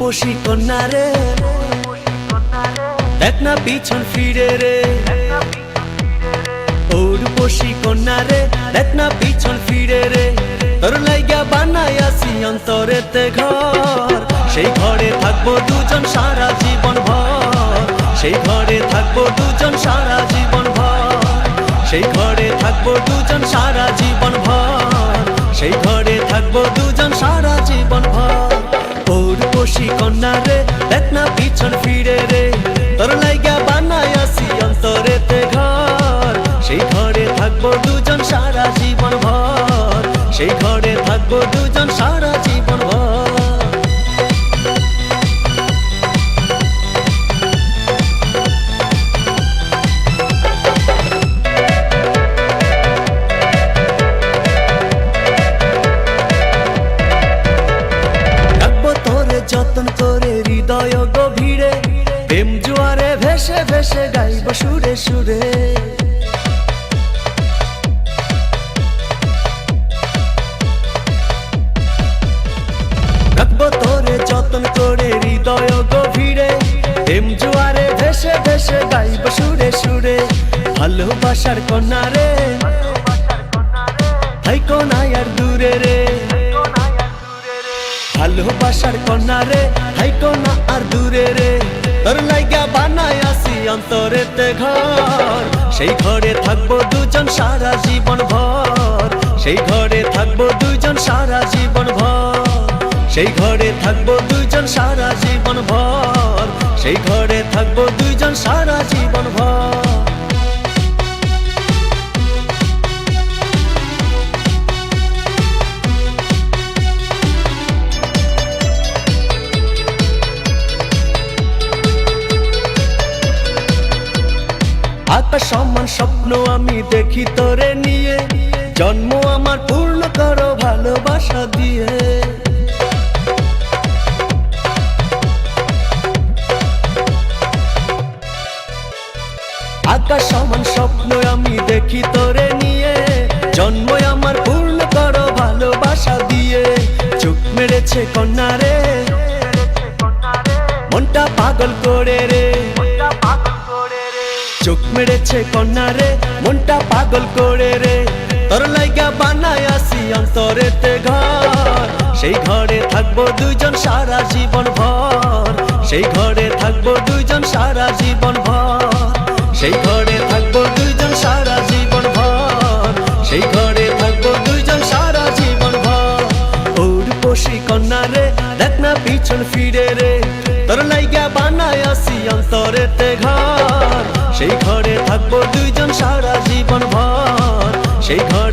রূপসী কন্যা রে, দেখ না পিছন ফিরে রে। ও রূপসী কন্যা রে, দেখ না পিছন ফিরে রে। তোর লাইগা বানাইয়াছি অন্তরেতে ঘর, সেই ঘরে থাকবো দুজন সারা জীবন ভর। সেই ঘরে থাকবো দুজন সারা জীবন ভর। সেই ঘরে থাকবো দুজন সারা জীবন ভর। সেই ঘরে থাকবো দুজন সারা জীবন ভর। ও রূপসী কন্যা রে, দেখ না পিছন ফিরে রে। তোর লাইগা বানাইয়াছি অন্তরেতে ঘর, সেই ঘরে থাকবো দুজন সারা জীবন ভর। সেই ঘরে থাকবো দুজন সারা জীবন ভর। যতন করে হৃদয় গভীরে, প্রেম জোয়ারে ভেসে ভেসে গাইব সুরে সুরে। রাখবো তোরে যতন করে হৃদয় গভীরে, প্রেম জোয়ারে ভেসে ভেসে গাইব সুরে সুরে। ভালোবাসার কন্যা রে, থাইকো না আর দূরে রে। ভালোবাসার কন্যা রে, থাইকো না আর দূরে রে। তোর লাইগা বানাইয়াছি অন্তরেতে ঘর, সেই ঘরে থাকবো দুজন সারা জীবন ভর। সেই ঘরে থাকবো দুজন সারা জীবন ভর। সেই ঘরে থাকবো দুজন সারা জীবন ভর। সেই ঘরে থাকবো দুজন সারা জীবন ভর। আকাশ সমান স্বপ্ন আমি দেখি তোরে নিয়ে, জন্ম আমার পূর্ণ করো ভালোবাসা দিয়ে। আকাশ সমান স্বপ্ন আমি দেখি তোরে নিয়ে, জন্ম আমার পূর্ণ করো ভালোবাসা দিয়ে। চোখ মেরেছে কন্যা রে, মনটা পাগল করে রে। চোখ মেরেছে কন্যা রে, মনটা পাগল করে রে। তোর লাইগা বানাইয়াছি অন্তরেতে ঘর, সেই ঘরে থাকবো দুজন সারা জীবন ভর। সেই ঘরে থাকবো দুজন সারা জীবন ভর। সেই ঘরে থাকবো দুজন সারা জীবন ভর। সেই ঘরে থাকবো দুজন সারা জীবন ভর। ও রূপসী কন্যা রে, দেখ না পিছন ফিরে রে। তোর লাইগা বানাইয়াছি অন্তরেতে ঘর, সেই ঘরে থাকবো দুজন সারা জীবন ভর। সেই ঘরে